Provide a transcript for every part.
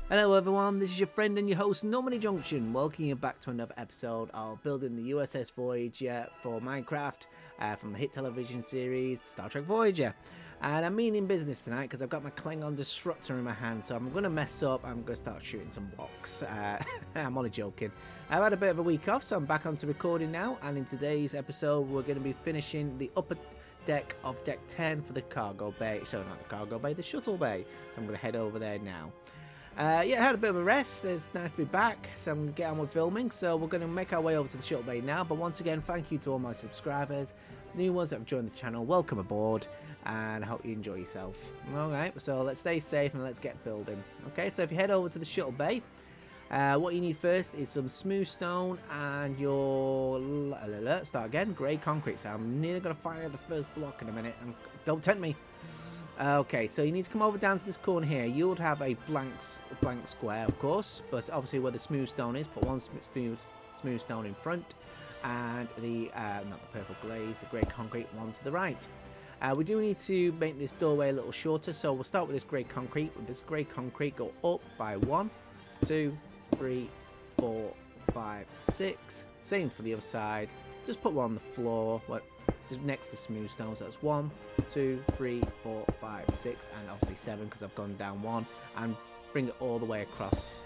Hello everyone, this is your friend and your host Normandie Junction, welcoming you back to another episode of building the USS Voyager for Minecraft from the hit television series Star Trek Voyager. And I'm meaning business tonight because I've got my Klingon Disruptor in my hand, so I'm going to mess up. I'm going to start shooting some blocks. I'm only joking. I've had a bit of a week off, so I'm back onto recording now, and in today's episode we're going to be finishing the upper deck of deck 10 for the cargo bay. So not the cargo bay, the shuttle bay. So I'm going to head over there now. Yeah, I had a bit of a rest. It's nice to be back, so I'm going to get on with filming. So we're going to make our way over to the shuttle bay now. But once again, thank you to all my subscribers, new ones that have joined the channel. Welcome aboard, and I hope you enjoy yourself. Alright, so let's stay safe and let's get building. Okay, so if you head over to the shuttle bay, what you need first is some smooth stone and your start again, grey concrete. So I'm nearly going to fire the first block in a minute. Don't tempt me. Okay, so you need to come over down to this corner here. You would have a blank square, of course, but obviously where the smooth stone is, put one smooth stone in front, and the not the purple glaze, the grey concrete one to the right. We do need to make this doorway a little shorter, so we'll start with this grey concrete. With this grey concrete, go up by 1, 2, 3, 4, 5, 6. Same for the other side. Just put one on the floor. Just next to smooth stones. That's 1, 2, 3, 4, 5, 6, and obviously 7 because I've gone down 1, and bring it all the way across.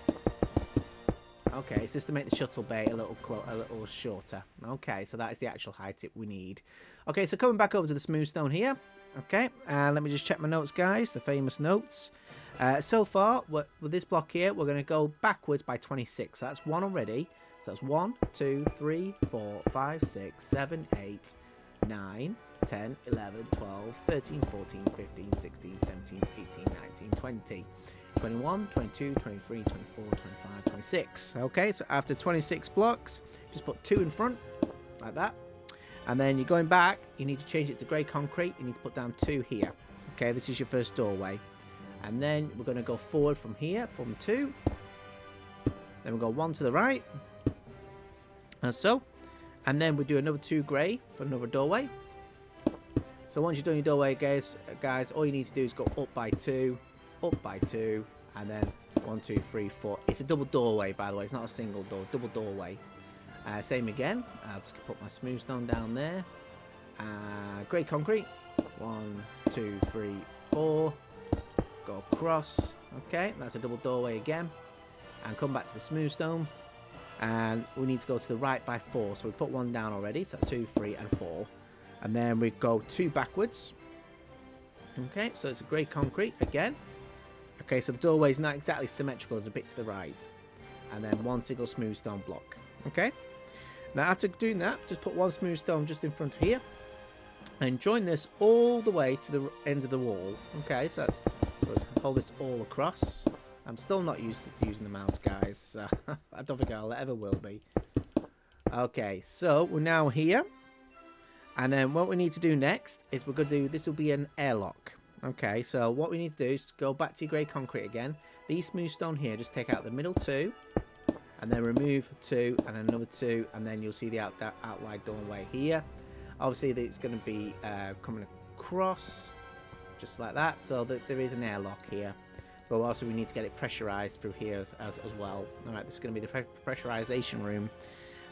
Okay, it's just to make the shuttle bay a little shorter. Okay, so that is the actual height we need. Okay, so coming back over to the smooth stone here. Okay, let me just check my notes, guys. The famous notes. So far, with this block here, we're going to go backwards by 26. So that's 1 already. So that's 1, 2, 3, 4, 5, 6, 7, 8. 9, 10, 11, 12, 13, 14, 15, 16, 17, 18, 19, 20, 21, 22, 23, 24, 25, 26. Okay, so after 26 blocks, just put 2 in front, like that. And then you're going back, you need to change it to grey concrete, you need to put down 2 here. Okay, this is your first doorway. And then we're going to go forward from here, from 2. Then we'll go 1 to the right, and so. And then we do another 2 grey for another doorway. So once you're done your doorway, guys, all you need to do is go up by 2, and then 1, 2, 3, 4. It's a double doorway, by the way. It's not a single door, double doorway. Same again. I'll just put my smooth stone down there. Grey concrete. 1, 2, 3, 4. Go across. Okay, that's a double doorway again. And come back to the smooth stone. And we need to go to the right by 4, so we put 1 down already, so that's 2, 3, and 4, and then we go 2 backwards. Okay, so it's a grey concrete again. Okay, so the doorway is not exactly symmetrical, it's a bit to the right, and then 1 single smooth stone block. Okay, now after doing that, just put 1 smooth stone just in front of here, and join this all the way to the end of the wall. Okay, so that's good. Hold this all across. I'm still not used to using the mouse, guys. I don't think I'll ever will be. Okay, so we're now here. And then what we need to do next is we're going to do, this will be an airlock. Okay, so what we need to do is go back to your grey concrete again. These smooth stone here, just take out the middle 2. And then remove 2 and another 2. And then you'll see the outline doorway here. Obviously, it's going to be coming across just like that. So that there is an airlock here. But also we need to get it pressurized through here as well. Alright, this is going to be the pressurization room.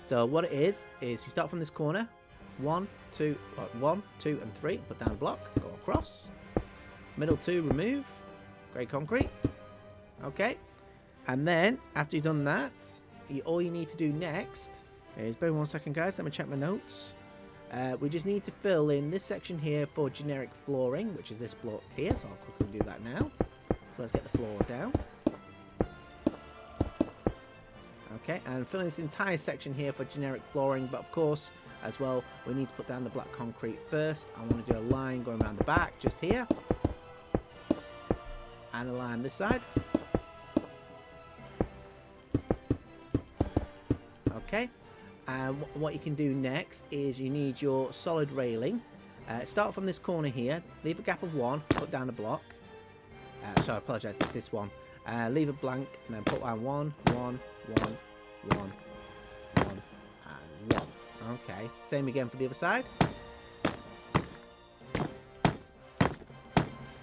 So what it is you start from this corner. 1, 2, and 3. Put down a block. Go across. Middle 2, remove. Grey concrete. Okay. And then, after you've done that, all you need to do next is, bear with 1 second, guys. Let me check my notes. We just need to fill in this section here for generic flooring, which is this block here. So I'll quickly do that now. So let's get the floor down. Okay, and fill in this entire section here for generic flooring, but of course, as well, we need to put down the black concrete first. I want to do a line going around the back, just here. And a line this side. Okay, and what you can do next is you need your solid railing. Start from this corner here, leave a gap of 1, put down a block. Sorry, I apologise, it's this one. Leave it blank and then put down 1, 1, 1, 1, 1, and 1. Okay, same again for the other side.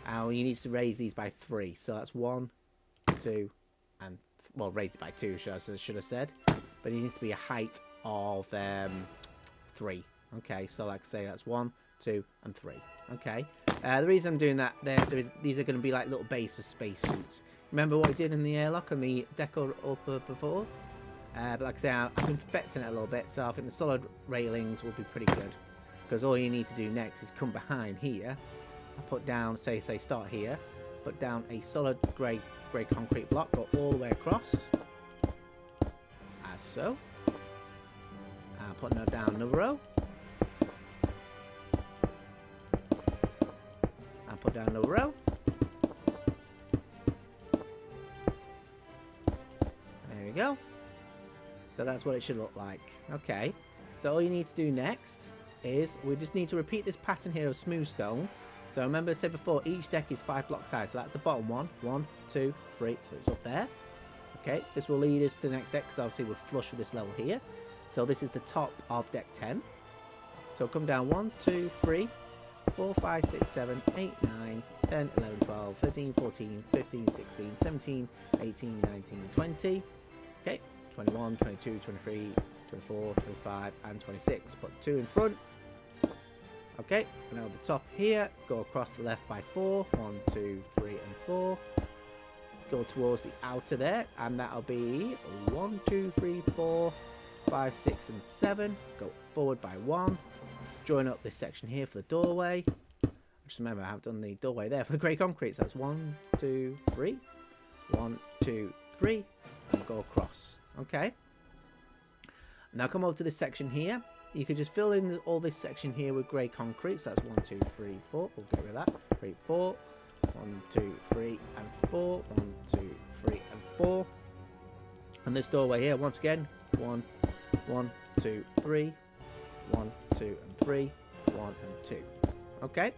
And you need to raise these by 3. So that's 1, 2, and well, raised it by 2, should have said. But it needs to be a height of 3. Okay, so like I say, that's 1, 2, and 3. Okay. The reason I'm doing that, these are going to be like little bays for spacesuits. Remember what we did in the airlock and the deco upper before? But like I say, I've been perfecting it a little bit, so I think the solid railings will be pretty good. Because all you need to do next is come behind here. I put down, say start here. Put down a solid grey concrete block, go all the way across. As so. And put down another row. And put down another row. There we go. So that's what it should look like. Okay. So all you need to do next is we just need to repeat this pattern here of smooth stone. So remember I said before, each deck is 5 blocks high. So that's the bottom one. 1, 2, 3. So it's up there. Okay. This will lead us to the next deck because obviously we're flush with this level here. So this is the top of deck 10. So come down 1, 2, 3, 4, 5, 6, 7, 8, 9, 10, 11, 12, 13, 14, 15, 16, 17, 18, 19, 20. Okay. 21, 22, 23, 24, 25, and 26. Put 2 in front. Okay, now the top here, go across the left by 4. 1, 2, 3, and 4. Go towards the outer there, and that'll be 1, 2, 3, 4, 5, 6, and 7. Go forward by 1. Join up this section here for the doorway. Just remember, I have done the doorway there for the grey concrete. So that's 1, 2, 3. 1, 2, 3. And go across. Okay. Now come over to this section here. You could just fill in all this section here with grey concrete. So that's 1, 2, 3, 4. We'll get rid of that. 3, 4. 1, 2, 3, and 4. 1, 2, 3, and 4. And this doorway here, once again, 1, 1, 2, 3. 1, 2, and 3. 1 and 2. Okay.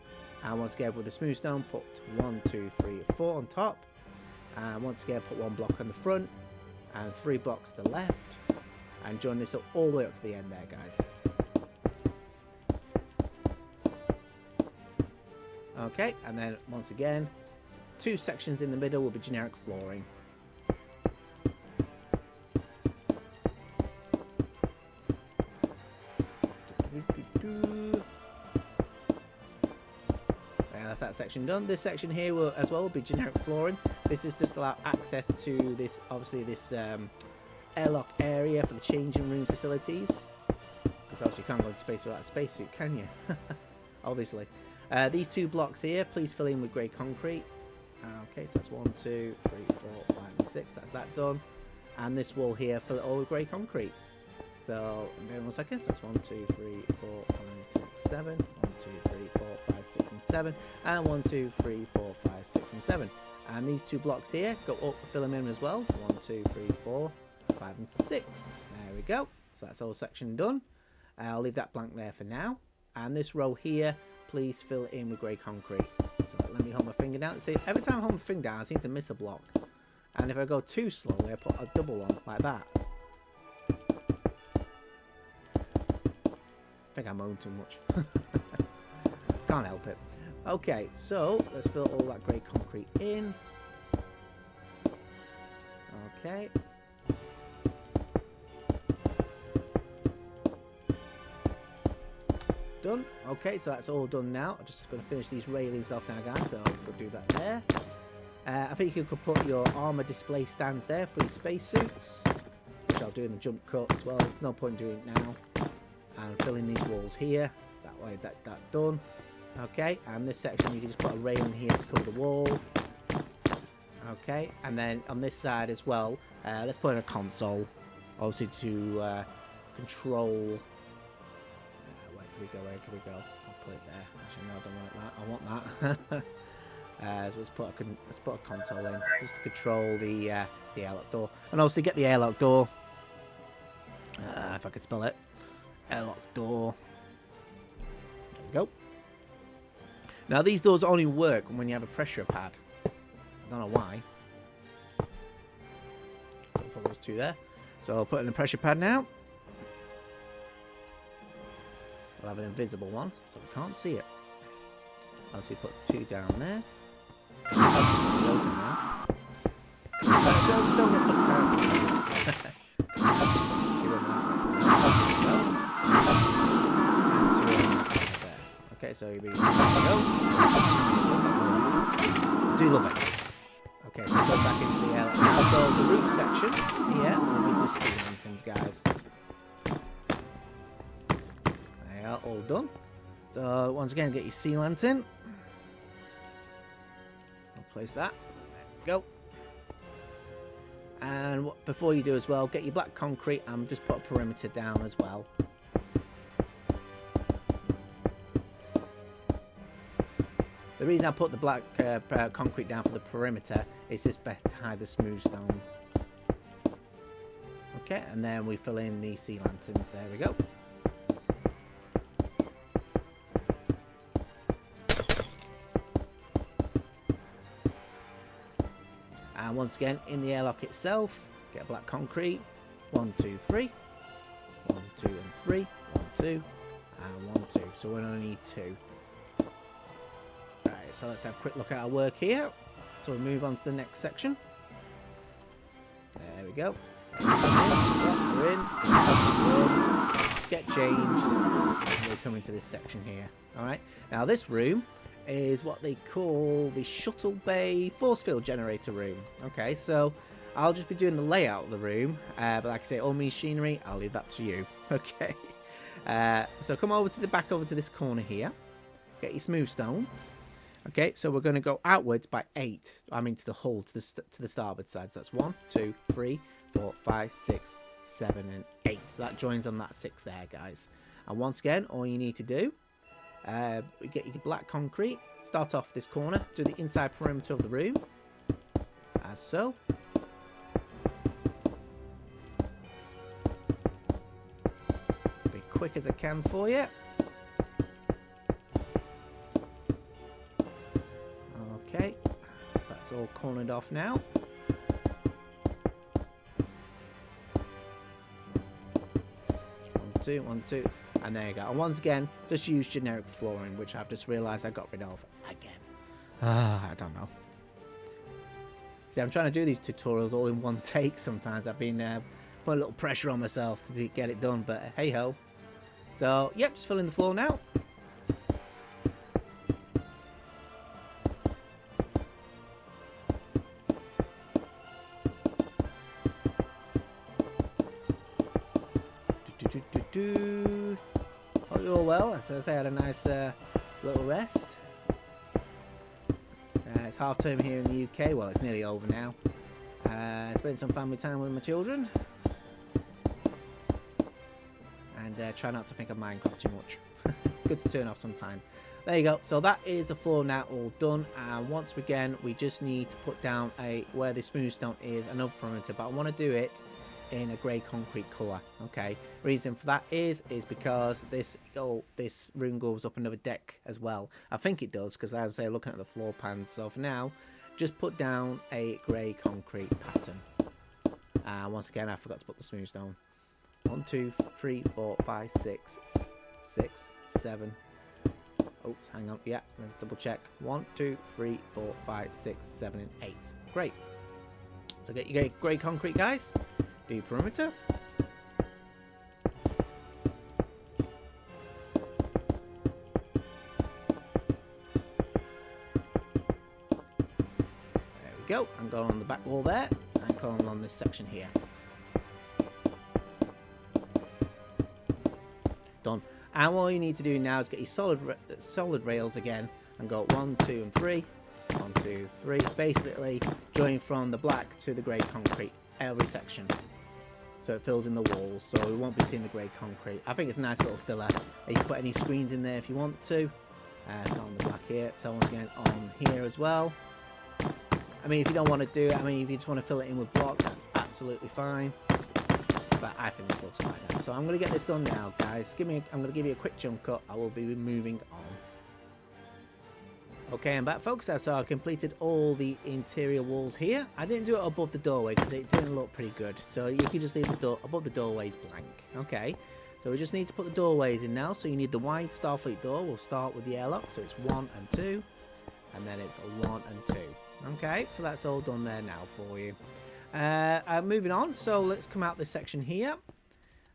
And once again with the smooth stone, put 1, 2, 3, 4 on top. And once again, put 1 block on the front and 3 blocks to the left. And join this up all the way up to the end there, guys. Okay, and then once again, 2 sections in the middle will be generic flooring. That's that section done. This section here will as well be generic flooring. This is just allow access to this, obviously this airlock area for the changing room facilities. Because obviously you can't go into space without a spacesuit, can you? Obviously. These 2 blocks here, please fill in with grey concrete. Okay, so that's 1, 2, 3, 4, 5, and 6. That's that done. And this wall here, fill it all with grey concrete. So, give me 1 second. So that's 1, 2, 3, 4, 5, 6, 7. 1, 2, 3, 4, 5, 6, and 7. And 1, 2, 3, 4, 5, 6, and 7. And these 2 blocks here, go up, fill them in as well. 1, 2, 3, 4, 5, and 6. There we go. So that's the whole section done. I'll leave that blank there for now. And this row here, please fill it in with grey concrete. So let me hold my finger down. See, every time I hold my finger down, I seem to miss a block. And if I go too slowly, I put a double on, like that. I think I moan too much. Can't help it. Okay, so let's fill all that grey concrete in. Okay. Done. Okay, so that's all done now. I'm just going to finish these railings off now, guys. So we'll do that there. I think you could put your armor display stands there for your spacesuits, which I'll do in the jump cut as well. There's no point doing it now. And fill in these walls here. That way, that done. Okay, and this section you can just put a railing here to cover the wall. Okay, and then on this side as well, let's put in a console, obviously to control. Where can we go? I'll put it there. Actually, no, I don't want that. I want that. So let's put a console in just to control the airlock door, and obviously get the airlock door. If I could spell it, airlock door. There we go. Now these doors only work when you have a pressure pad. I don't know why. So I'll put those 2 there. So I'll put in the pressure pad now. We'll have an invisible one, so we can't see it. I'll put 2 down there. Open now. don't get sucked out of space. Two on that way, so and two on that side there. Okay, so you'll be go. Do love it. Okay, so go back into the air. So the roof section here will be just sea lanterns, guys. They are all done. So once again, get your sea lantern. I'll place that. There we go. And before you do as well, get your black concrete and just put a perimeter down as well. The reason I put the black concrete down for the perimeter is just better to hide the smooth stone. Okay, and then we fill in the sea lanterns. There we go. And once again, in the airlock itself, get black concrete. 1, 2, 3. 1, 2, and 3. 1, 2, and 1, 2. So we only need 2. Right, so let's have a quick look at our work here. So we move on to the next section. There we go. So we're in. Get changed. And we'll come into this section here. Alright. Now this room is what they call the shuttle bay force field generator room. Okay, so I'll just be doing the layout of the room, but like I say, all machinery, I'll leave that to you. Okay, so come over to the back, over to this corner here, get your smooth stone. Okay, so we're going to go outwards by 8. I mean to the hull, to the starboard side. So that's 1, 2, 3, 4, 5, 6, 7, and 8. So that joins on that 6 there, guys. And once again, all you need to do, get your black concrete, start off this corner, do the inside perimeter of the room, as so. Be quick as I can for you. Okay, so that's all cornered off now. One, two, 1, 2. And there you go. And once again, just use generic flooring, which I've just realised I got rid of again. I don't know. See, I'm trying to do these tutorials all in one take sometimes. I've been putting a little pressure on myself to get it done, but hey ho. So, yep, just fill in the floor now. Hope you're all well. As I say, I had a nice little rest. It's half term here in the UK. Well, it's nearly over now. Spent some family time with my children. And try not to think of Minecraft too much. It's good to turn off sometime. There you go. So that is the floor now all done. And once again, we just need to put down where the smooth stone is, another perimeter. But I want to do it in a grey concrete colour. Okay, reason for that is because this room goes up another deck as well. I think it does, because as I say, looking at the floor plans. So for now, just put down a grey concrete pattern. Once again, I forgot to put the smooth stone. 1, 2, 3, 4, 5, 6, 7. Oops, hang on. Yeah, let's double check. 1, 2, 3, 4, 5, 6, 7, and 8. Great. So get your grey concrete, guys. Do your perimeter. There we go. I'm going on the back wall there. I'm going on this section here. Done. And all you need to do now is get your solid rails again and go 1, 2, and 3. 1, 2, 3. Basically, join from the black to the grey concrete every section. So it fills in the walls, so we won't be seeing the grey concrete. I think it's a nice little filler. You can put any screens in there if you want to. It's not on the back here. So once again, on here as well. I mean, if you don't want to do it, I mean, if you just want to fill it in with blocks, that's absolutely fine. But I think this looks quite nice. So I'm going to get this done now, guys. I'm going to give you a quick jump cut. I will be moving on. Okay, I'm back, folks. So I completed all the interior walls here. I didn't do it above the doorway because it didn't look pretty good. So you can just leave the door above the doorways blank. Okay, so we just need to put the doorways in now. So you need the wide Starfleet door. We'll start with the airlock. So it's 1 and 2, and then it's 1 and 2. Okay, so that's all done there now for you. Moving on, so let's come out this section here.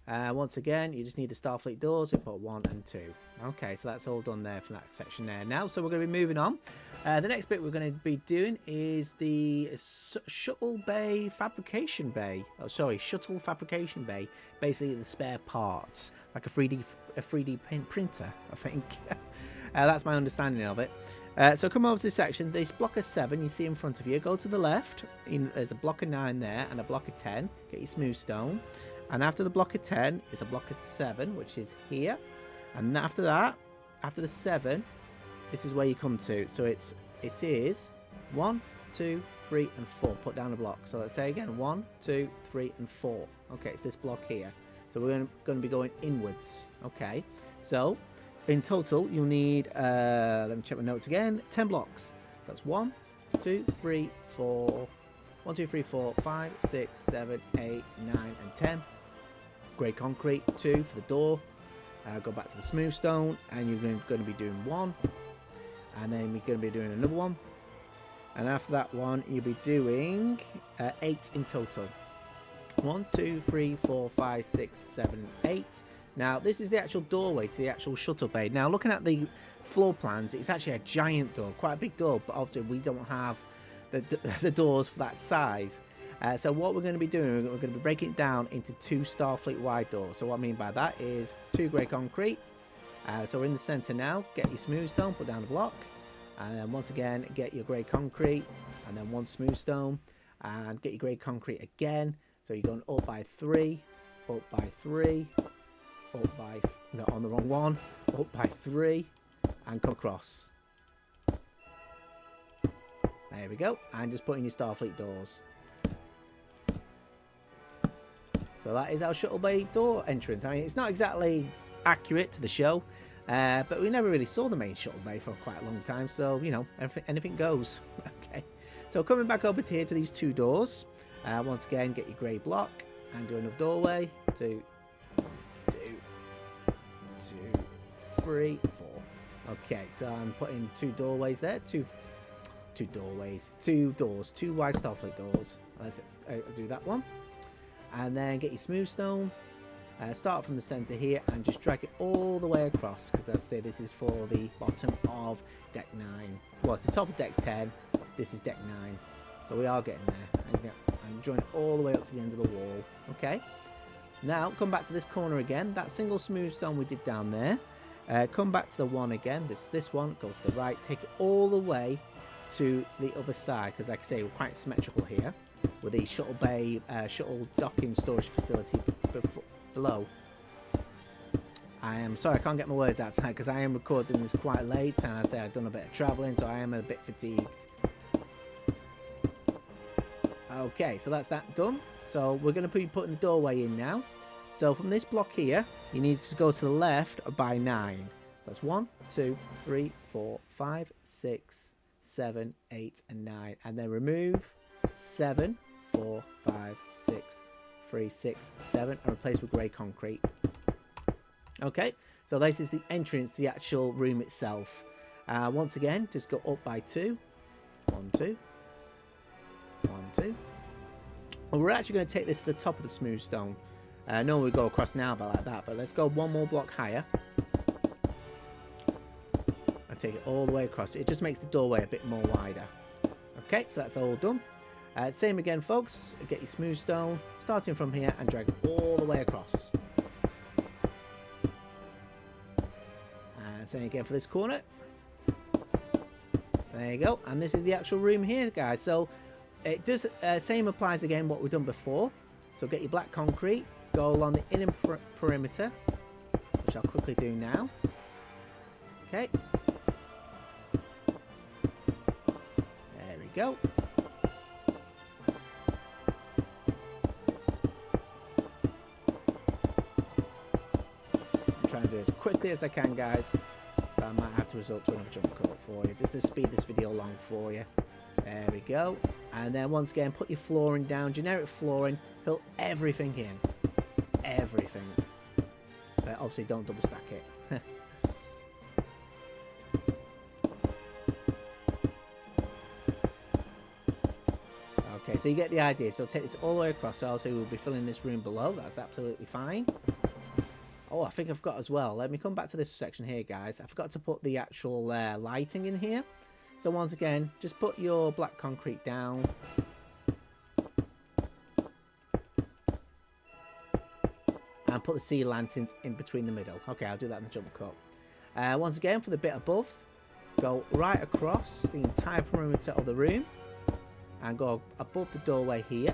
Once again, you just need the Starfleet doors. We put 1 and 2. Okay, so that's all done there for that section there now. So we're going to be moving on. The next bit we're going to be doing is the shuttle bay fabrication bay. Oh, sorry, shuttle fabrication bay. Basically, the spare parts, like a 3D printer, I think. That's my understanding of it. So come over to this section. This block of 7 you see in front of you. Go to the left. There's a block of 9 there and a block of 10. Get your smooth stone. And after the block of 10 is a block of 7, which is here. And after that, after the 7, this is where you come to. So it is 1, 2, 3, and 4. Put down the block. So let's say again 1, 2, 3, and 4. Okay, it's this block here. So we're going to be going inwards. Okay, so in total you'll need, let me check my notes again, 10 blocks. So that's 1, 2, 3, 4. 1, 2, 3, 4, 5, 6, 7, 8, 9, and 10. Grey concrete, 2 for the door. Go back to the smooth stone, and you're going to be doing 1, and then we're going to be doing another 1, and after that one you'll be doing 8 in total. 1, 2, 3, 4, 5, 6, 7, 8. Now this is the actual doorway to the actual shuttle bay. Now looking at the floor plans, it's actually a giant door, quite a big door, but obviously we don't have the doors for that size. So what we're going to be doing, we're going to be breaking it down into 2 Starfleet wide doors. So what I mean by that is 2 grey concrete. So we're in the centre now. Get your smooth stone, put down the block, and then once again get your grey concrete, and then 1 smooth stone, and get your grey concrete again. So you're going up by 3, up by 3, up by, no, on the wrong one, up by 3, and come across. There we go, and just put in your Starfleet doors. So that is our shuttle bay door entrance. I mean, it's not exactly accurate to the show, but we never really saw the main shuttle bay for quite a long time. So, you know, anything goes. Okay. So coming back over to here to these 2 doors. Once again, get your grey block and do another doorway. 2, 3, 4. Okay, so I'm putting 2 doorways there. 2 doors, 2 wide Starfleet doors. Let's do that one. And then get your smooth stone, start from the center here and just drag it all the way across, because as I say, this is for the bottom of deck 9. Well, it's the top of deck 10, this is deck 9, so we are getting there, and join it all the way up to the end of the wall. Okay, now come back to this corner again, that single smooth stone we did down there. Come back to the one again, this one, go to the right, take it all the way to the other side, because like I say, we're quite symmetrical here with the shuttle bay, shuttle docking storage facility below. I am sorry I can't get my words out tonight because I am recording this quite late, and I say I've done a bit of travelling, so I am a bit fatigued. Okay, so that's that done. So we're going to be putting the doorway in now. So from this block here, you need to go to the left by 9. So that's 1, 2, 3, 4, 5, 6, 7, 8, and 9, and then remove 7, 4, 5, 6, 3, 6, 7, and replace with grey concrete. Okay, so this is the entrance to the actual room itself. Once again, just go up by 2. 1, 2, 1, 2. Well, we're actually going to take this to the top of the smooth stone. No, we go across now about like that, but let's go 1 more block higher and take it all the way across. It just makes the doorway a bit more wider. Okay, so that's all done. Same again, folks. Get your smooth stone, starting from here, and drag it all the way across. And same again for this corner. There you go. And this is the actual room here, guys. So it does same applies again what we've done before. So get your black concrete, go along the inner perimeter, which I'll quickly do now. Okay. There we go. I'm trying to do as quickly as I can, guys. But I might have to resort to another jump cut for you, just to speed this video along for you. There we go. And then once again, put your flooring down, generic flooring, fill everything in. Everything. But obviously don't double stack it. Okay, Okay, so you get the idea. So take this all the way across. So we'll be filling this room below. That's absolutely fine. Oh, I think I've got as well. Let me come back to this section here, guys. I forgot to put the actual lighting in here. So once again, just put your black concrete down. And put the sea lanterns in between the middle. Okay, I'll do that in the jump cut. Once again, for the bit above, go right across the entire perimeter of the room. And go above the doorway here.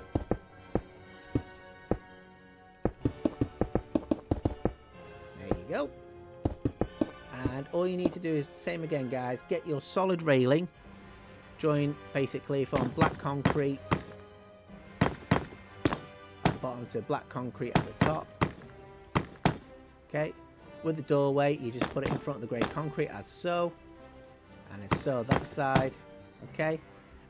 There you go. And all you need to do is the same again, guys. Get your solid railing. Join basically from black concrete at the bottom to black concrete at the top. Okay. With the doorway, you just put it in front of the grey concrete as so. And it's so that side. Okay.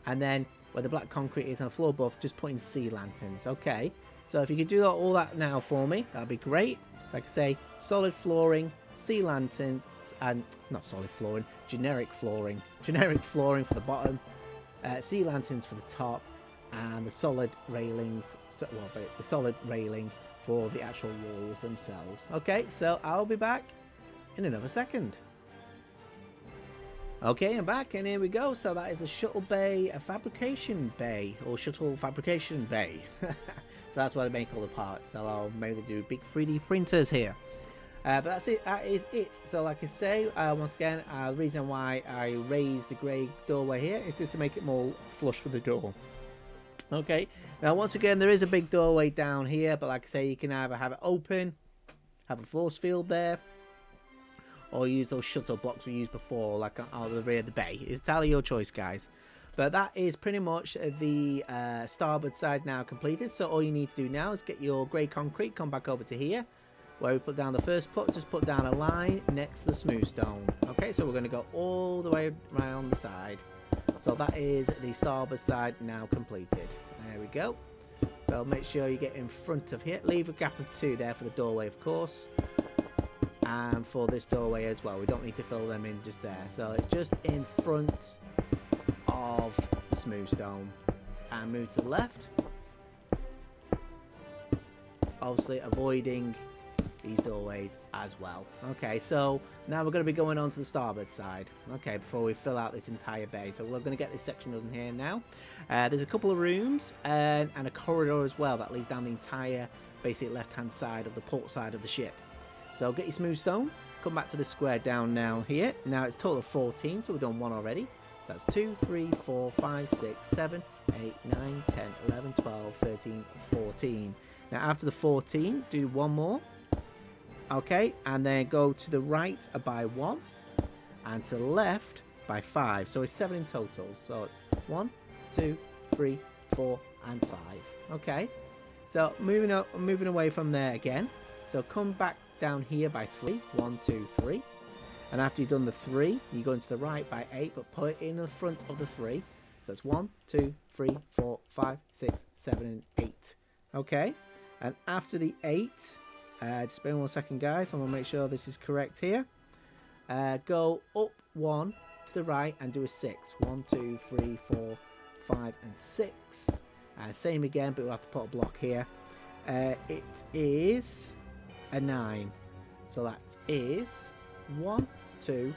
And then where the black concrete is on the floor above, just put in sea lanterns. Okay. So if you could do all that now for me, that'd be great. Like I say, solid flooring, sea lanterns, and not solid flooring, generic flooring. Generic flooring for the bottom, sea lanterns for the top, and the solid railings, the solid railing for the actual walls themselves. Okay, so I'll be back in another second. Okay, I'm back, and here we go. So that is the shuttle bay, fabrication bay, or shuttle fabrication bay. So that's where they make all the parts. So I'll maybe do big 3D printers here. But that's it. That is it. So like I say, once again, the reason why I raised the grey doorway here is just to make it more flush with the door. Okay. Now, once again, there is a big doorway down here, but like I say, you can either have it open, have a force field there, or use those shuttle blocks we used before, like on the rear of the bay. It's entirely your choice, guys. But that is pretty much the starboard side now completed. So all you need to do now is get your grey concrete, come back over to here, where we put down the first plot, just put down a line next to the smooth stone. Okay, so we're going to go all the way around the side. So that is the starboard side now completed. There we go. So make sure you get in front of here. Leave a gap of 2 there for the doorway, of course. And for this doorway as well. We don't need to fill them in just there. So it's just in front of the smooth stone. And move to the left. Obviously avoiding these doorways as well. Okay, so now we're going to be going on to the starboard side. Okay, before we fill out this entire bay. So we're going to get this section done here now. There's a couple of rooms and a corridor as well that leads down the entire basic left-hand side of the port side of the ship. So get your smooth stone. Come back to the square down now here. Now it's a total of 14, so we've done 1 already. So that's 2, 3, 4, 5, 6, 7, 8, 9, 10, 11, 12, 13, 14. Now after the 14, do 1 more. Okay, and then go to the right by 1 and to the left by 5. So it's 7 in total. So it's 1, 2, 3, 4, and 5. Okay, so moving away from there again. So come back down here by 3. 1, 2, 3. And after you've done the 3, you go into the right by 8, but put it in the front of the 3. So it's 1, 2, 3, 4, 5, 6, 7, and 8. Okay, and after the 8. Just bear 1 second, guys. I want to make sure this is correct here. Go up 1 to the right and do a 6. 1, 2, 3, 4, 5, and 6. Same again, but we'll have to put a block here. It is a 9. So that is 1, 2,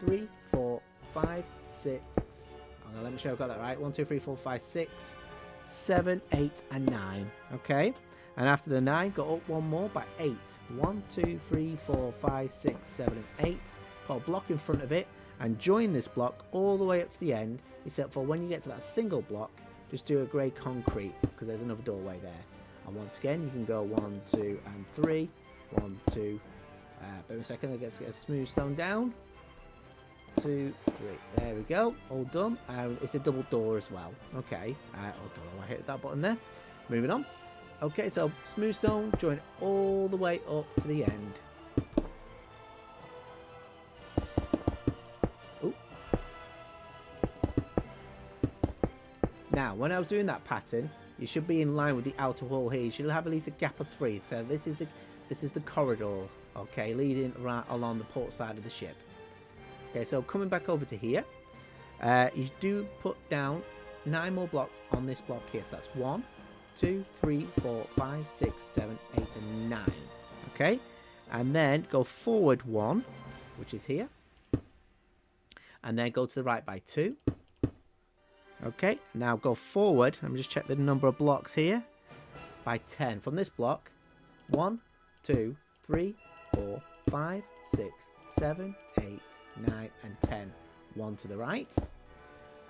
3, 4, 5, 6. Let me show I've got that right. 1, 2, 3, 4, 5, 6, 7, 8, and 9. Okay. And after the 9, go up 1 more by 8. 1, 2, 3, 4, 5, 6, 7, and 8. Put a block in front of it and join this block all the way up to the end, except for when you get to that single block, just do a grey concrete because there's another doorway there. And once again, you can go 1, 2, and 3. 1, 2. Wait a second, I get a smooth stone down. 2, 3. There we go. All done. It's a double door as well. Okay. Hold on, I hit that button there. Moving on. Okay, so smooth stone, join all the way up to the end. Ooh. Now, when I was doing that pattern, you should be in line with the outer wall here. You should have at least a gap of 3. So this is the corridor, okay, leading right along the port side of the ship. Okay, so coming back over to here, you do put down 9 more blocks on this block here. So that's 1, 2, 3, 4, 5, 6, 7, 8, and 9. Okay, and then go forward 1, which is here, and then go to the right by 2. Okay, now go forward. Let me just check the number of blocks here. By 10 from this block. 1, 2, 3, 4, 5, 6, 7, 8, 9, and 10. 1 to the right.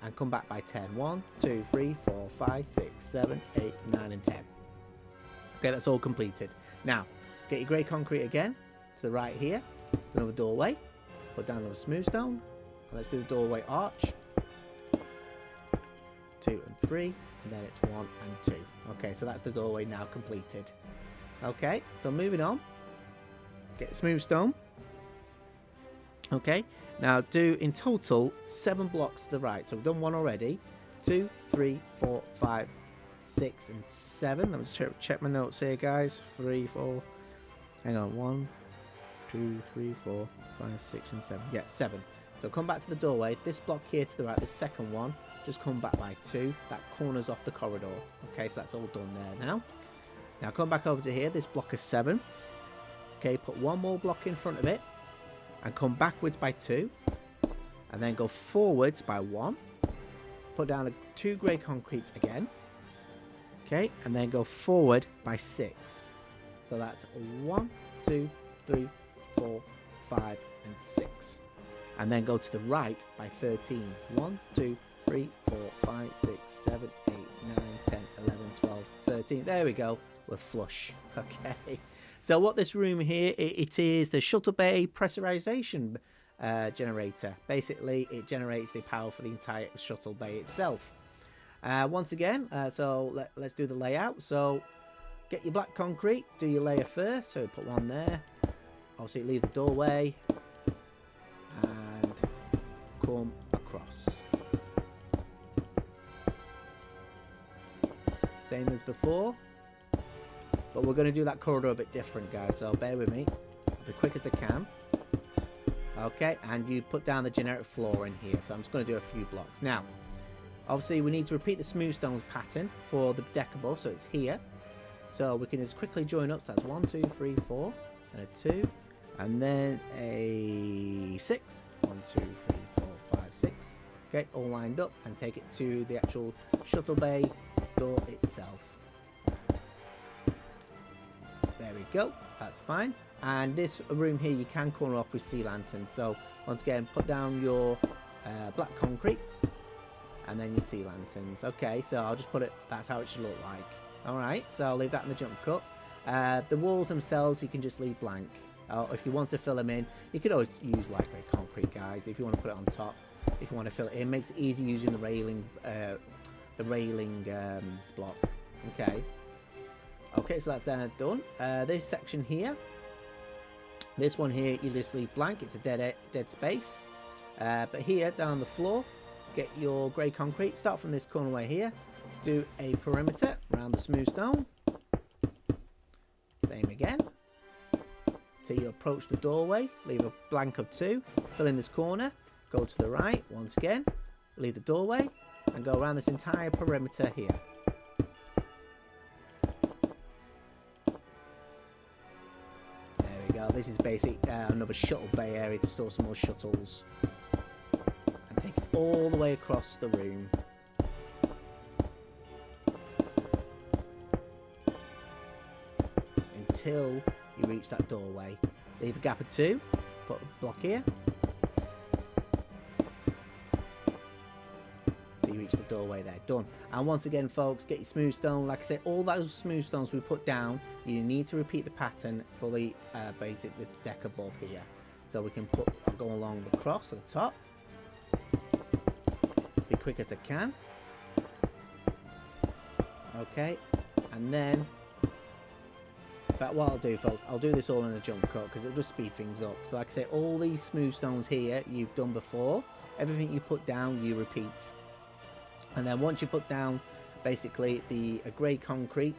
And come back by 10. 1, 2, 3, 4, 5, 6, 7, 8, 9, and 10. Okay, that's all completed. Now, get your grey concrete again. To the right here. It's another doorway. Put down another smooth stone. Let's do the doorway arch. 2 and 3, and then it's 1 and 2. Okay, so that's the doorway now completed. Okay, so moving on. Get smooth stone. Okay, now do in total 7 blocks to the right. So we've done 1 already. 2, 3, 4, 5, 6, and 7. Let me just check my notes here, guys. 3, 4. Hang on. 1, 2, 3, 4, 5, 6, and 7. Yeah, 7. So come back to the doorway. This block here to the right, the second one. Just come back by 2. That corner's off the corridor. Okay, so that's all done there now. Now come back over to here. This block is 7. Okay, put 1 more block in front of it. And come backwards by 2. And then go forwards by 1. Put down 2 grey concretes again. Okay, and then go forward by 6. So that's 1, 2, 3, 4, 5, and 6. And then go to the right by 13. 1, 2, 3, 4, 5, 6, 7, 8, 9, 10, 11, 12, 13. There we go. We're flush. Okay. So what this room here, it is the shuttle bay pressurization generator. Basically, it generates the power for the entire shuttle bay itself. Once again, so let's do the layout. So get your black concrete. Do your layer first. So put 1 there. Obviously, leave the doorway. And come across. Same as before, but we're going to do that corridor a bit different, guys, so bear with me. I'll be quick as I can. Okay, and you put down the generic floor in here, so I'm just going to do a few blocks. Now, obviously we need to repeat the smooth stones pattern for the deck above, so it's here. So we can just quickly join up, so that's 1, 2, 3, 4, and a 2, and then a 6. 1, 2, 3, 4, 5, 6. Okay, all lined up, and take it to the actual shuttle bay door itself. There we go, that's fine. And this room here you can corner off with sea lanterns. So once again, put down your black concrete and then your sea lanterns. Okay, so I'll just put it, that's how it should look like. Alright, so I'll leave that in the jump cut. The walls themselves you can just leave blank. If you want to fill them in, you could always use lightweight concrete, guys, if you want to put it on top. If you want to fill it in, it makes it easy using the railing block. Okay, so that's then done. This section here, this one here, you just leave blank. It's a dead space. But here down the floor, get your grey concrete. Start from this corner way here. Do a perimeter around the smooth stone. Same again. Till you approach the doorway, leave a blank of 2. Fill in this corner. Go to the right once again. Leave the doorway and go around this entire perimeter here. There we go. This is basically another shuttle bay area to store some more shuttles. And take it all the way across the room. Until you reach that doorway. Leave a gap of 2. Put a block here. Reach the doorway there. Done. And once again, folks, get your smooth stone. Like I said, all those smooth stones we put down, you need to repeat the pattern for the the deck above here. So we can go along the cross at the top. Be quick as I can. Okay, and then in fact, what I'll do, folks, I'll do this all in a jump cut because it'll just speed things up. So like I say, all these smooth stones here you've done before. Everything you put down, you repeat. And then once you put down basically the grey concrete,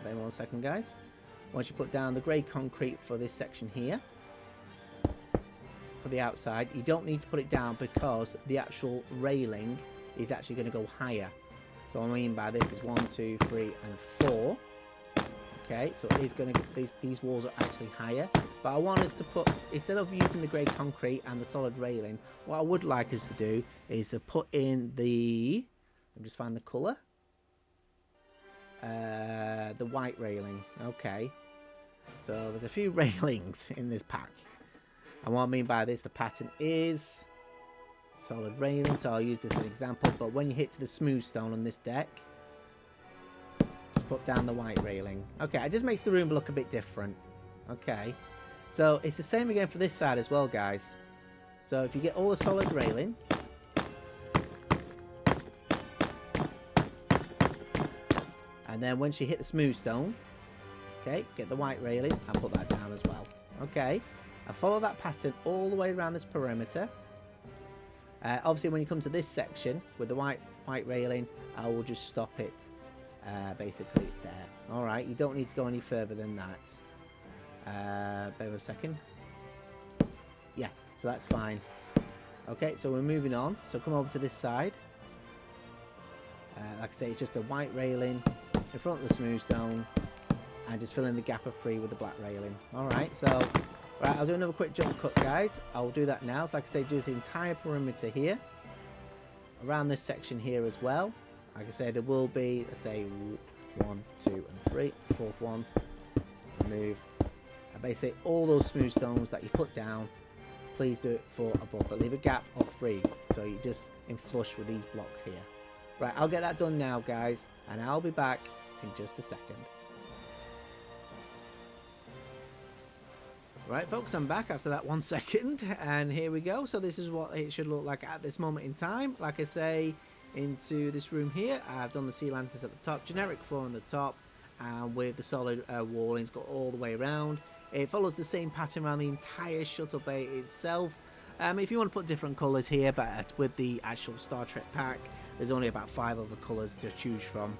wait 1 second, guys. Once you put down the grey concrete for this section here, for the outside, you don't need to put it down because the actual railing is actually going to go higher. So what I mean by this is 1, 2, 3, and 4. Okay, so it is going to, these walls are actually higher. But I want us to put, instead of using the grey concrete and the solid railing, what I would like us to do is to put in the, let me just find the colour. The white railing. Okay. So there's a few railings in this pack. And what I mean by this, the pattern is solid railing. So I'll use this as an example. But when you hit to the smooth stone on this deck, just put down the white railing. Okay, it just makes the room look a bit different. Okay, so it's the same again for this side as well, guys. So if you get all the solid railing, and then once you hit the smooth stone, okay, get the white railing and put that down as well. Okay, and follow that pattern all the way around this perimeter. Obviously, when you come to this section with the white railing, I will just stop it. Basically there. Alright, you don't need to go any further than that. Bear with a second. Yeah, so that's fine. Okay, so we're moving on. So come over to this side. Like I say, it's just a white railing in front of the smooth stone and just fill in the gap of 3 with the black railing. Alright, so right, I'll do another quick jump cut, guys. I'll do that now. So like I say, do this entire perimeter here. Around this section here as well. Like I say, there will be, let's say, 1, 2, and 3. Fourth one, remove. And basically, all those smooth stones that you put down, please do it for above. But leave a gap of 3, so you just in flush with these blocks here. Right, I'll get that done now, guys, and I'll be back in just a second. Right, folks, I'm back after that 1 second, and here we go. So this is what it should look like at this moment in time. Like I say, into this room here, I've done the sea lanterns at the top, generic floor on the top, and with the solid wallings got all the way around. It follows the same pattern around the entire shuttle bay itself. If you want to put different colours here, but with the actual Star Trek pack, there's only about 5 other colours to choose from.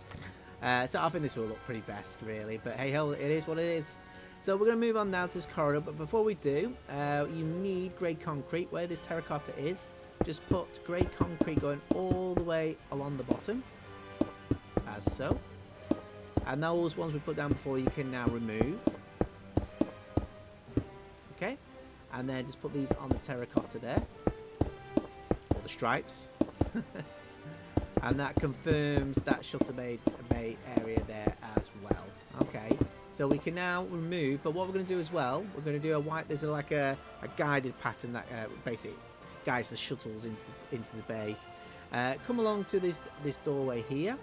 So I think this will look pretty best, really. But hey ho, it is what it is. So we're going to move on now to this corridor. But before we do, you need grey concrete where this terracotta is. Just put grey concrete going all the way along the bottom, as so. And those ones we put down before you can now remove. Okay, and then just put these on the terracotta there, or the stripes. And that confirms that shuttle bay area there as well. Okay, so we can now remove, but what we're going to do as well, we're going to do a white, there's like a guided pattern that basically guides the shuttles into the bay. Come along to this doorway here.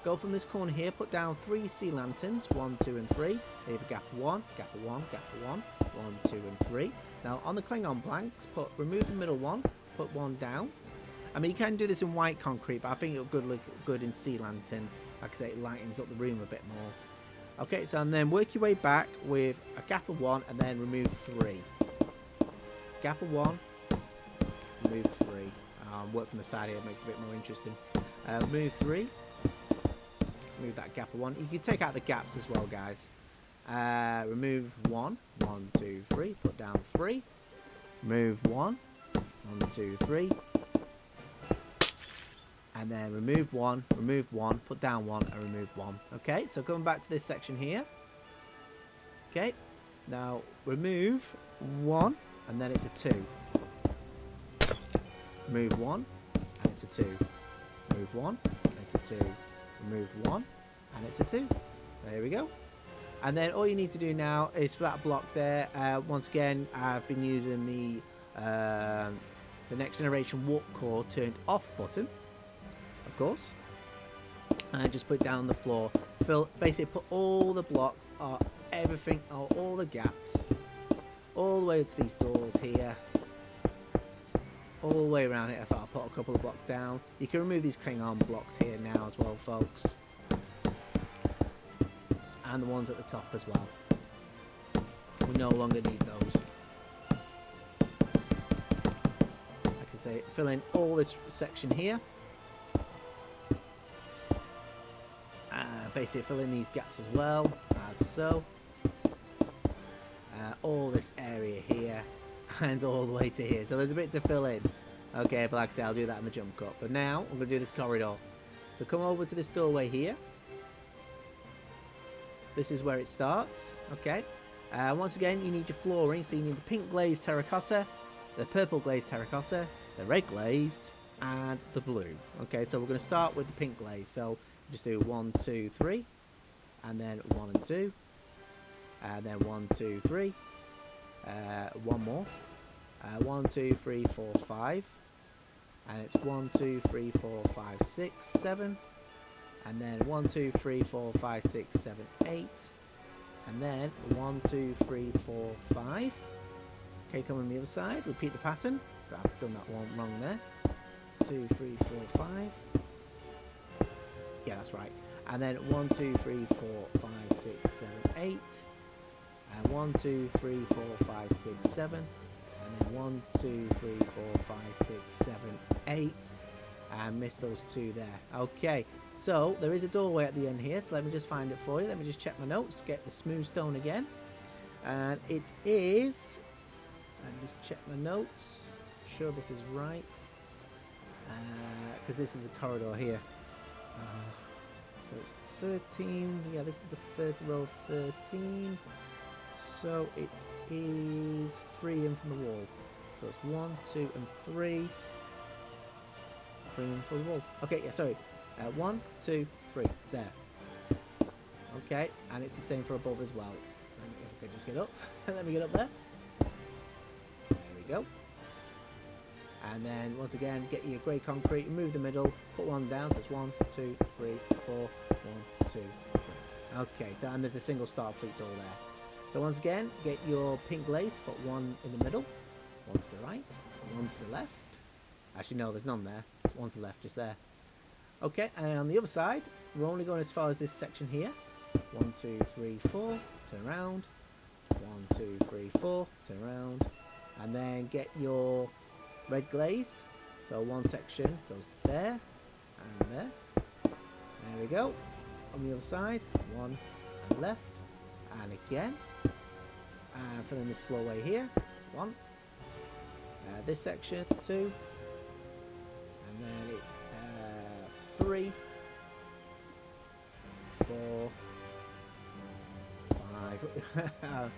Go from this corner here, put down 3 sea lanterns, 1, 2, and 3. Leave a gap of 1, gap of 1, gap of 1, 1, 2, and 3. Now on the Klingon blanks, remove the middle one, put 1 down. I mean, you can do this in white concrete, but I think it'll look good in sea lantern. Like I say, it lightens up the room a bit more. Okay, so and then work your way back with a gap of 1, and then remove 3. Gap of 1, remove 3. Work from the side here, makes it a bit more interesting. Remove 3. Remove that gap of 1. You can take out the gaps as well, guys. Remove 1. 1, 2, 3. Put down 3. Remove 1. 1, 2, 3. And then remove 1. Remove 1. Put down 1 and remove 1. Okay, so going back to this section here. Okay, now remove 1 and then it's a 2. Remove 1 and it's a 2. Remove 1 and it's a 2. Remove 1 and it's a 2. There we go. And then all you need to do now is for that block there, once again I've been using the next generation warp core turned off button, of course, and just put it down on the floor. Basically put all the blocks, everything, all the gaps, all the way up to these doors here, all the way around it. I'll put a couple of blocks down. You can remove these Klingon blocks here now as well, folks, and the ones at the top as well. We no longer need those. Like I say, fill in all this section here. Basically fill in these gaps as well, as so. All this area here and all the way to here. So there's a bit to fill in. Okay, but like I say, I'll do that in the jump cut. But now I'm going to do this corridor. So come over to this doorway here. This is where it starts. Okay. Once again, you need your flooring. So you need the pink glazed terracotta, the purple glazed terracotta, the red glazed, and the blue. Okay, so we're going to start with the pink glaze. So just do 1, 2, 3, and then 1 and 2, and then 1, 2, 3, one more, 1, 2, 3, 4, 5, and it's 1, 2, 3, 4, 5, 6, 7, and then 1, 2, 3, 4, 5, 6, 7, 8, and then 1, 2, 3, 4, 5. Okay, come on the other side, repeat the pattern. I've done that one wrong there. 2, 3, 4, 5. Yeah, that's right. And then 1, 2, 3, 4, 5, 6, 7, 8. And 1, 2, 3, 4, 5, 6, 7. And then 1, 2, 3, 4, 5, 6, 7, 8. And miss those two there. Okay, so there is a doorway at the end here. So let me just find it for you. Let me just check my notes. Get the smooth stone again. And it is... Let me just check my notes. Sure this is right. Because this is the corridor here. So it's 13. Yeah, this is the third row of 13. So it is 3 in from the wall. So it's 1, 2, and 3. 3 in from the wall. Okay, yeah, sorry. 1, 2, 3. It's there. Okay, and it's the same for above as well. If I could just get up. Let me get up there. There we go. And then once again, get your grey concrete, remove the middle, put one down. So it's 1, 2, 3, 4, 1, 2, 3. Okay, so and there's a single Starfleet door there. So once again, get your pink glaze, put one in the middle, one to the right, one to the left. Actually, no, there's none there. It's one to the left, just there. Okay, and on the other side, we're only going as far as this section here. 1, 2, 3, 4, turn around. 1, 2, 3, 4, turn around. And then get your red glazed. So one section goes there and there. There we go. On the other side, one and left, and again. And fill in this floorway here. 1. This section 2. And then it's 3, 4, 5.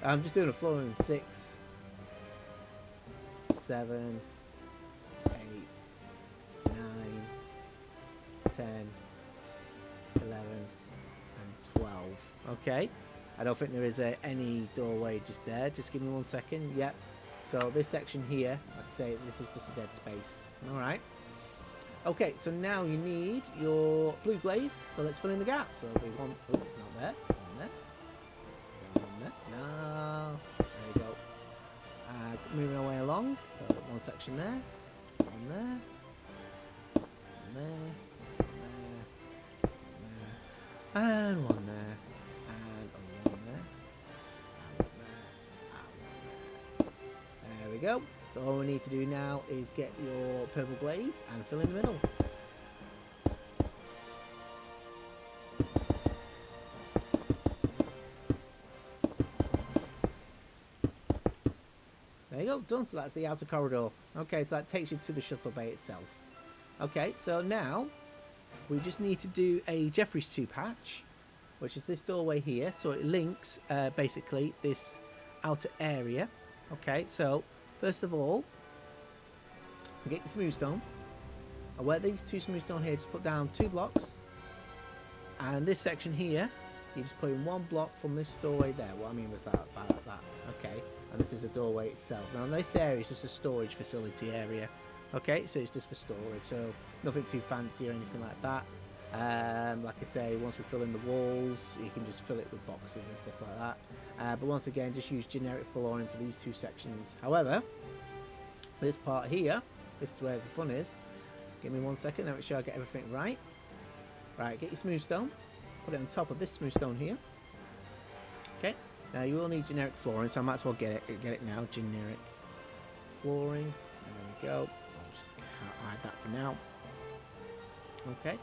I'm just doing a floor in 6, 7, 8, 9, 10, 11, and 12. Okay, I don't think there is any doorway just there. Just give me 1 second. Yep. So this section here, like I say, this is just a dead space. All right. Okay, so now you need your blue glazed. So let's fill in the gap. So we want, oh, not there, on there, on there. No, there we go. Moving our way along. So one section there, on there, on there, on there, and one there, and one there, and one there, and one there. There we go. So all we need to do now is get your purple glaze and fill in the middle. There you go, done. So that's the outer corridor. Okay, so that takes you to the shuttle bay itself. Okay, so now we just need to do a Jeffries 2 patch, which is this doorway here. So it links basically this outer area. Okay, so first of all, get your smooth stone. And where these 2 smooth stone here, just put down 2 blocks. And this section here, you just put in 1 block from this doorway there. What I mean was that. Okay, and this is the doorway itself. Now this area is just a storage facility area. Okay, so it's just for storage, so nothing too fancy or anything like that. Like I say, once we fill in the walls, you can just fill it with boxes and stuff like that. But once again, just use generic flooring for these 2 sections. However, this part here, this is where the fun is. Give me 1 second, let me make sure I get everything right. Right, get your smooth stone, put it on top of this smooth stone here. Okay, now you will need generic flooring, so I might as well get it now. Generic flooring, there we go. I'll just hide that for now. Okay,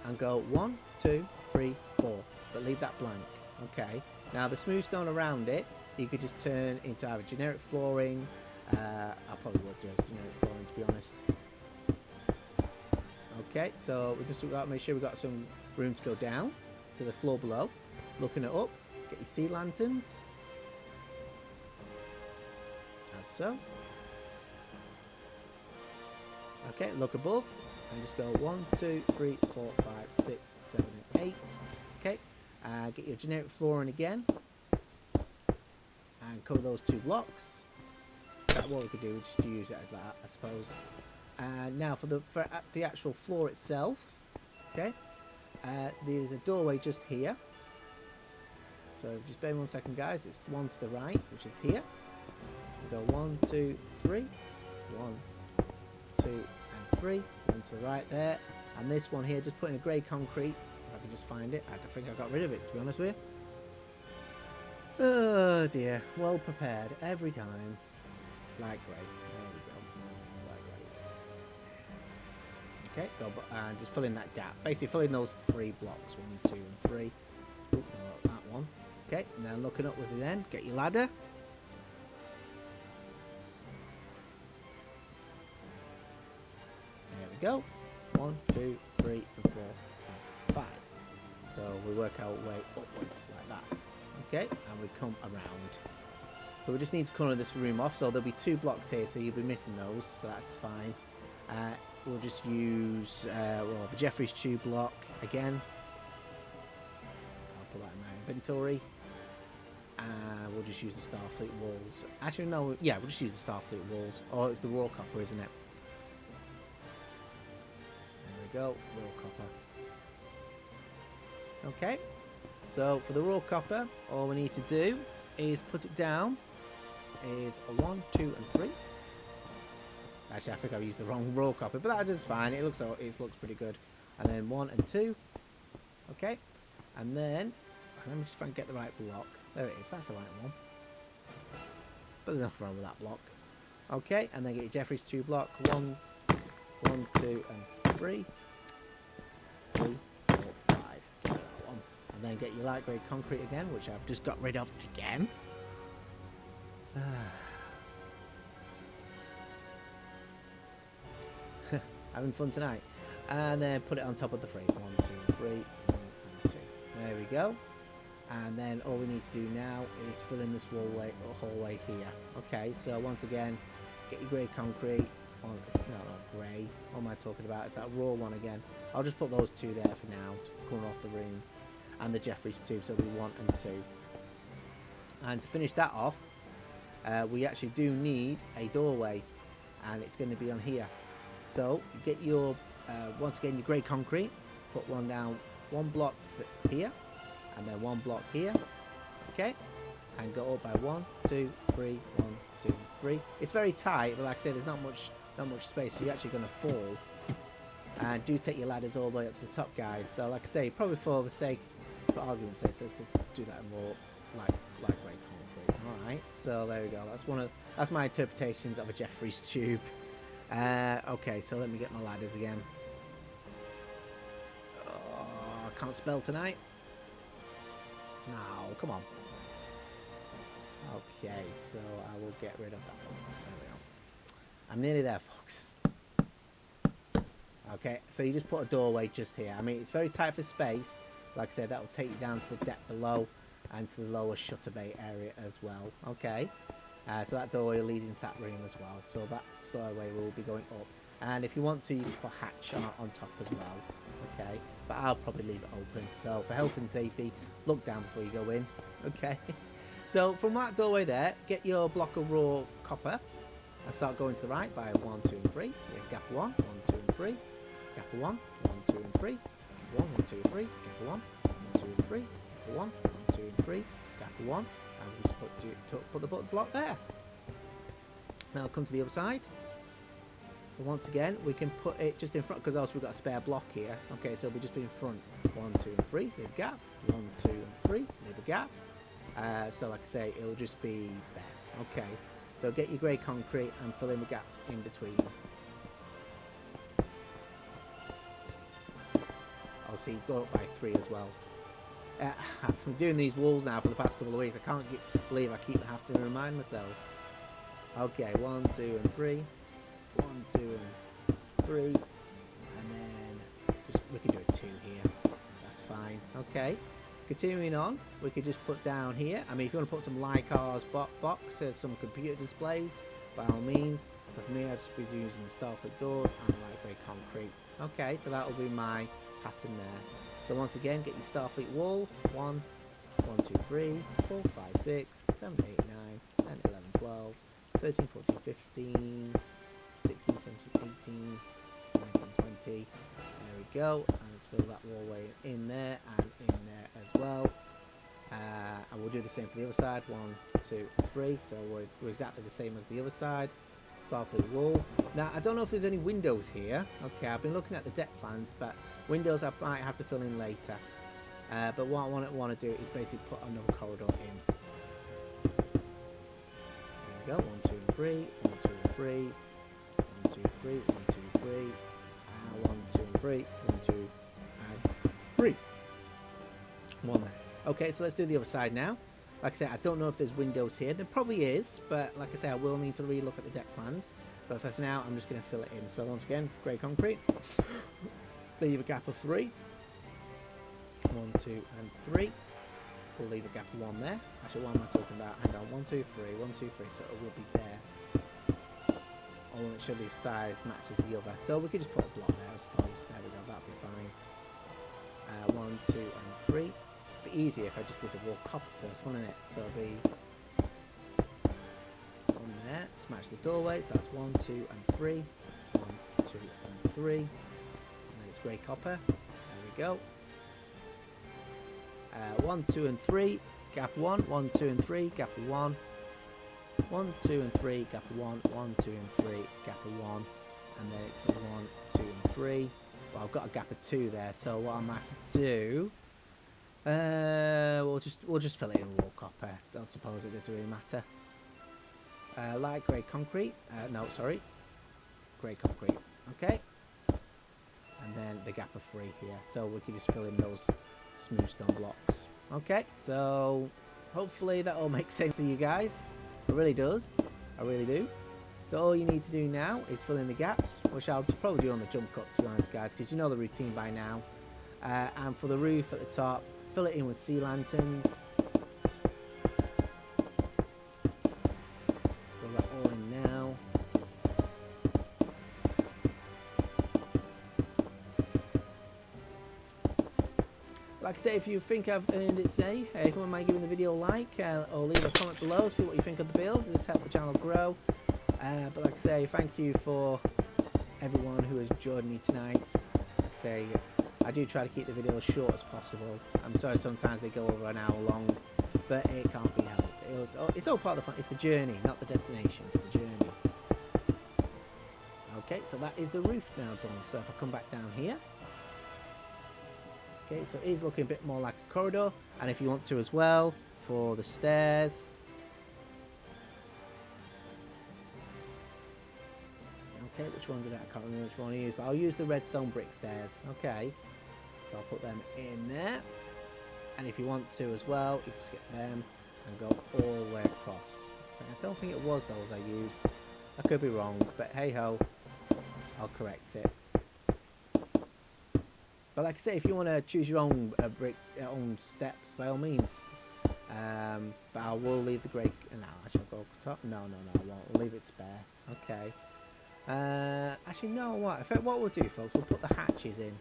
and go 1, 2, 3, 4, but leave that blank. Okay, now the smooth stone around it, you could just turn into either generic flooring. I probably would do generic flooring, to be honest. Okay, so we just got to make sure we've got some room to go down to the floor below. Looking it up, get your sea lanterns. As so. Okay, look above and just go 1, 2, 3, 4, 5, 6, 7, 8. Okay, get your generic flooring again and cover those 2 blocks. What we could do is just use it as that, I suppose. And now for the actual floor itself, okay, there's a doorway just here. So just bear 1 second, guys. It's one to the right, which is here. We go 1, 2, 3, 1, 2, and 3. One to the right there, and this one here, just put in a grey concrete. If I can just find it, I think I got rid of it, to be honest with you. Oh dear, well prepared every time. Light grey. There we go. Light grey. Okay, go and just fill in that gap. Basically, fill in those 3 blocks. 1, 2, and 3. Ooh, no, that one. Okay, and then looking upwards again. Get your ladder. There we go. 1, 2, 3, and 4, and 5. So we work our way upwards like that. Okay, and we come around. So we just need to corner this room off. So there'll be 2 blocks here, so you'll be missing those. So that's fine. We'll just use the Jeffries tube block again. I'll put that in my inventory. We'll just use the Starfleet walls. Actually, no. Yeah, we'll just use the Starfleet walls. Oh, it's the raw copper, isn't it? There we go. Raw copper. Okay. So for the raw copper, all we need to do is put it down. Is a 1, 2, and 3. Actually, I think I've used the wrong raw copper, but that is fine. It looks pretty good. And then 1 and 2. Okay. And then let me just try and get the right block. There it is. That's the right one. But there's nothing wrong with that block. Okay. And then get your Jeffries 2 block. 1, 2, and 3. 3, 4, 5. Get that one. And then get your light grey concrete again, which I've just got rid of again. Having fun tonight. And then put it on top of the 3. 1, 2, 3, 1, and 2. There we go. And then all we need to do now is fill in this hallway here. Okay, so once again, get your grey concrete. No, grey. What am I talking about? It's that raw one again. I'll just put those 2 there for now to corner off the room. And the Jeffries 2, so we 1 and 2. And to finish that off, we actually do need a doorway, and it's going to be on here. So get your once again your grey concrete, put one down, 1 block here, and then 1 block here. Okay, and go up by 1, 2, 3, 1, 2, 3. It's very tight, but like I said, there's not much space, so you're actually going to fall. And do take your ladders all the way up to the top, guys. So like I say, probably for argument's sake, let's just do that more like grey concrete. Alright, so there we go. That's my interpretations of a Jeffries tube. Okay, so let me get my ladders again. Oh, I can't spell tonight. No, come on. Okay, so I will get rid of that one. There we go. I'm nearly there, folks. Okay, so you just put a doorway just here. I mean, it's very tight for space. Like I said, that will take you down to the deck below and to the lower shutter bay area as well. Okay, so that doorway will lead into that room as well. So that doorway will be going up. And if you want to, you can put a hatch on top as well. Okay, but I'll probably leave it open. So for health and safety, look down before you go in. Okay, so from that doorway there, get your block of raw copper and start going to the right by 1, 2, and 3. Gap 1, 1, 2, and 3. Gap 1, 1, 2, and 3. 1, 1, 2, 3. Gap 1, 1, 2, and 3. Gap 1, 1, 2, and 3. Gap 1, and we just put the block there. Now come to the other side. So once again, we can put it just in front because else we've got a spare block here. Okay, so it'll be just be in front. 1, 2, and 3. Leave a gap. 1, 2, and 3. Leave a gap. So like I say, it'll just be there. Okay. So get your grey concrete and fill in the gaps in between. I'll see go up by 3 as well. I'm doing these walls now for the past couple of weeks. I can't believe I keep having to remind myself. Okay, 1, 2, and 3. 1, 2, and 3. And then we could do a 2 here. That's fine. Okay. Continuing on, we could just put down here. I mean, if you want to put some Leica's boxes, some computer displays, by all means. But for me, I'll just be using the Starfleet doors and light grey concrete. Okay, so that will be my pattern there. So once again, get your Starfleet wall. 1, 2, 3, 4, 5, 6, 7, 8, 9, 10, 11, 12, 13, 14, 15, 16, 17, 18, 19, 20. There we go. And let's fill that wallway in there and in there as well. And we'll do the same for the other side. 1, 2, 3. So we're exactly the same as the other side. Starfleet wall. Now, I don't know if there's any windows here. Okay, I've been looking at the deck plans, but windows I might have to fill in later. But what I want to do is basically put another corridor in. There we go. 1, 2, and 3. 1, 2, and 3. 1, 2, 3. 1, 2, 3. 1, 2, and 3. 1, 2, and 3. 1 there. Okay, so let's do the other side now. Like I said, I don't know if there's windows here. There probably is, but like I said, I will need to re-look at the deck plans. But for now, I'm just going to fill it in. So once again, grey concrete. Leave a gap of 3. 1, 2, and 3. We'll leave a gap of 1 there. Actually, what am I talking about? Hang on, 1, 2, 3, 1, 2, 3. So it will be there. Or make sure the side matches the other. So we could just put a block there, I suppose. There we go, that'll be fine. 1, 2, and 3. It'd be easier if I just did the wall copper first, wouldn't it? So it'll be 1 there to match the doorway. So that's 1, 2, and 3. 1, 2, and 3. And then it's grey copper. There we go. 1, 2, and 3. Gap 1. 1, 2, and 3. Gap of 1. 1, 2, and 3. Gap of 1. 1, 2, and 3. Gap of 1. And then it's 1, 2, and 3. Well, I've got a gap of 2 there. So what I might have to do. We'll just fill it in wall copper. Don't suppose it doesn't really matter. Light grey concrete. No, sorry. Grey concrete. Okay. And then the gap of 3 here. So we can just fill in those smooth stone blocks. Okay. So hopefully that all makes sense to you guys. It really does. I really do. So all you need to do now is fill in the gaps, which I'll probably do on the jump cut, to be honest, guys, because you know the routine by now. And for the roof at the top, fill it in with sea lanterns. Fill that all in now. Like I say, if you think I've earned it today, if you wouldn't mind giving the video a like or leave a comment below, see what you think of the build. This helps the channel grow. But like I say, thank you for everyone who has joined me tonight. Like I say, I do try to keep the video as short as possible. I'm sorry sometimes they go over an hour long, but it can't be helped. It's all part of the fun. It's the journey, not the destination. It's the journey. Okay, so that is the roof now done. So if I come back down here. Okay, so it is looking a bit more like a corridor. And if you want to as well, for the stairs. Okay, which ones are that? I can't remember which one I use, but I'll use the redstone brick stairs. Okay, so I'll put them in there. And if you want to as well, you can skip them and go all the way across. I don't think it was those I used. I could be wrong, but hey ho, I'll correct it. But like I say, if you want to choose your own brick, own steps, by all means. But I will leave the grey. No, I shall go top. No, I won't. I'll leave it spare. Okay. Actually, no. What we'll do, folks, we'll put the hatches in.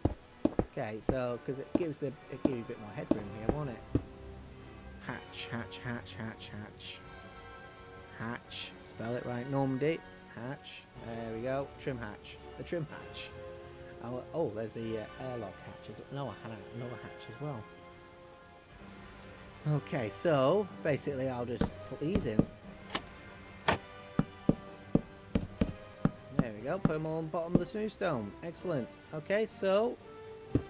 Okay, so because it gives you a bit more headroom here, won't it? Hatch. Spell it right, Normandy. Hatch. There we go. Trim hatch. The trim hatch. Oh, there's the airlock hatch. No, I had another hatch as well. Okay, so basically I'll just put these in. There we go. Put them all on the bottom of the smooth stone. Excellent. Okay, so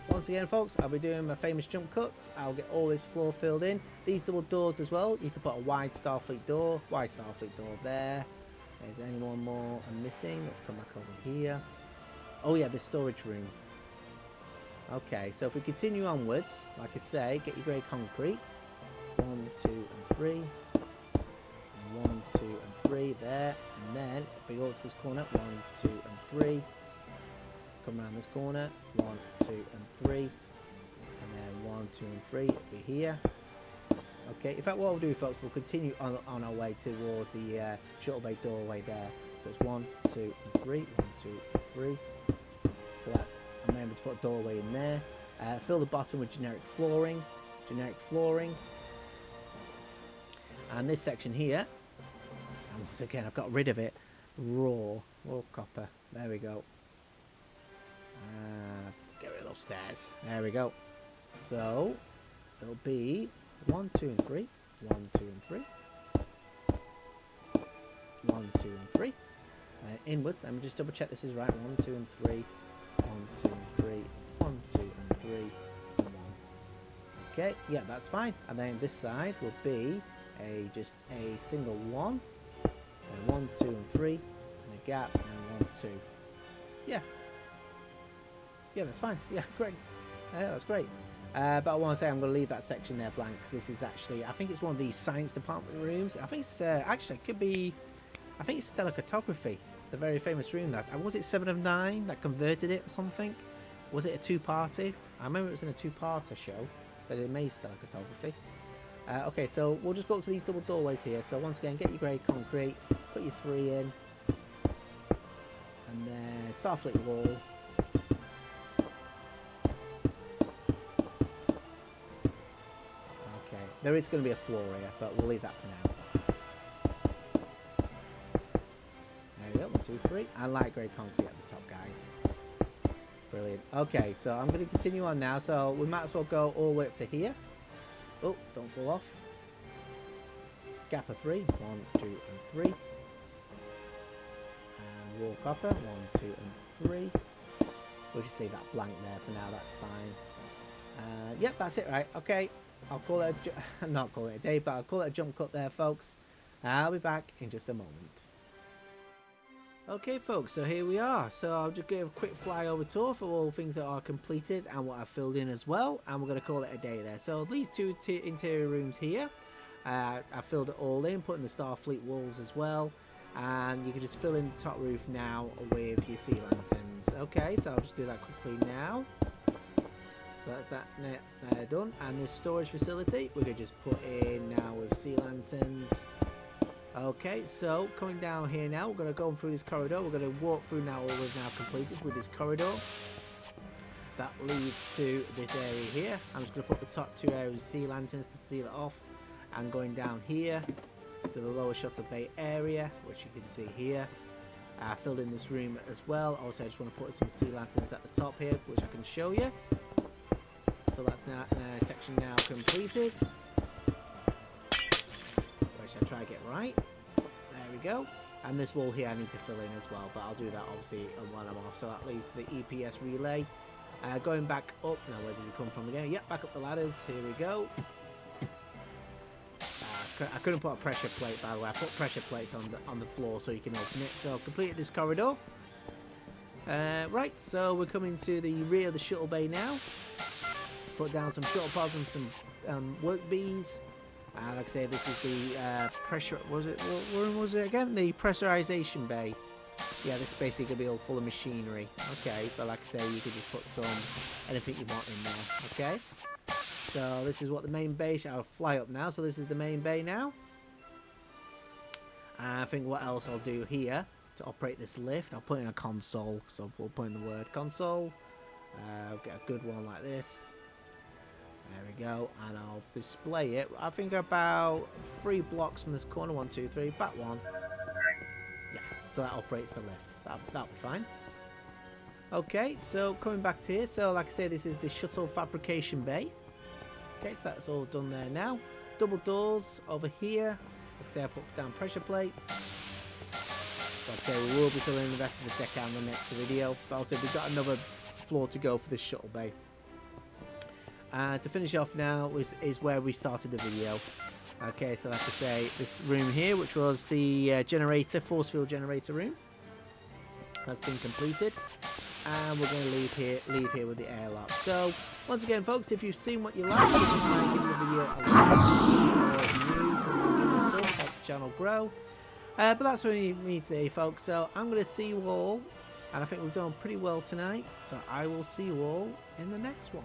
once again, folks, I'll be doing my famous jump cuts. I'll get all this floor filled in. These double doors as well. You can put a wide Starfleet door. Wide Starfleet door there. Is there any one more I'm missing? Let's come back over here. Oh yeah, the storage room. Okay, so if we continue onwards, like I say, get your grey concrete. 1, 2, and 3. 1, 2, and 3 there. And then if we go to this corner, 1, 2, and 3. come around this corner. 1, 2, and 3. And then 1, 2, and 3 will be here. Okay, in fact, what we'll do, folks, we'll continue on our way towards the shuttle bay doorway there. So it's 1, 2, and 3. 1, 2, and 3. So that's, remember to put a doorway in there. Fill the bottom with generic flooring. And this section here, and once again, I've got rid of it. Raw copper. There we go. Get rid of those stairs. There we go. So it'll be 1, 2, and 3. 1, 2, and 3. 1, 2, and 3. Inwards. Let me just double check this is right. 1, 2, and 3. 1, 2, and 3. 1, 2, and 3. And 1. Okay. Yeah, that's fine. And then this side will be just a single 1. And 1, 2, and 3. And a gap. And 1, 2. Yeah. Yeah, that's fine. Yeah, great. That's great. But I want to say I'm going to leave that section there blank because this is actually, I think it's one of these science department rooms. I think it's actually it could be, I think it's stellar cartography, the very famous room that was it 7 of 9 that converted it or something. Was it a two-party? I remember it was in a two-parter show, but it made stellar cartography. Okay, so we'll just go up to these double doorways here. So once again, get your grey concrete, put your 3 in, and then Starfleet wall. There is going to be a floor here, but we'll leave that for now. There we go, 1, 2, 3. And light grey concrete at the top, guys. Brilliant. Okay, so I'm going to continue on now. So we might as well go all the way up to here. Oh, don't fall off. Gap of 3. 1, 2, and 3. And wall copper. 1, 2, and 3. We'll just leave that blank there for now. That's fine. Yep, that's it, right? Okay. I'll call it not call it a day, but I'll call it a jump cut there, folks. I'll be back in just a moment. Okay, folks, so here we are. So I'll just give a quick flyover tour for all things that are completed and what I've filled in as well, and we're going to call it a day there. So these two interior rooms here, I filled it all in, putting the Starfleet walls as well, and you can just fill in the top roof now with your sea lanterns. Okay, so I'll just do that quickly now. So that's that next there done. And this storage facility we could just put in now with sea lanterns. Okay, so coming down here now, we're going to go through this corridor. We're going to walk through now all we've now completed with this corridor. That leads to this area here. I'm just going to put the top 2 areas with sea lanterns to seal it off. And going down here to the lower shuttle bay area, which you can see here. I filled in this room as well. Also, I just want to put some sea lanterns at the top here, which I can show you. So that's now section now completed. Which I try to get right. There we go. And this wall here I need to fill in as well, but I'll do that obviously while I'm off. So that leads to the EPS relay. Going back up. Now where did we come from again? Yep, back up the ladders. Here we go. I couldn't put a pressure plate, by the way. I put pressure plates on the floor so you can open it. So I've completed this corridor. Right, so we're coming to the rear of the shuttle bay now. Put down some shuttle pods and some work bees. Like I say, this is the pressure. What was it again? The pressurization bay. Yeah, this is basically gonna be all full of machinery. Okay, but like I say, you could just put anything you want in there. Okay. So this is what the main bay. I'll fly up now. So this is the main bay now. I think what else I'll do here to operate this lift, I'll put in a console. So we'll put in the word console. I'll get a good one like this. There we go, and I'll display it. I think about 3 blocks from this corner. 1, 2, 3. Back 1. Yeah, so that operates the lift. That'll be fine. Okay, so coming back to here. So like I say, this is the shuttle fabrication bay. Okay, so that's all done there now. Double doors over here. Like I say, I put down pressure plates. Like I say, we will be filling the rest of the deck out in the next video. But also, we've got another floor to go for this shuttle bay. To finish off now is where we started the video. Okay, so like I say, this room here, which was the generator, force field generator room, has been completed, and we're going to leave here with the airlock. So once again, folks, if you've seen what you like, give the video a like, or if you're new, give it a sub, help the channel grow. But that's what we need today, folks. So I'm going to see you all And I think we've done pretty well tonight. So I will see you all in the next one.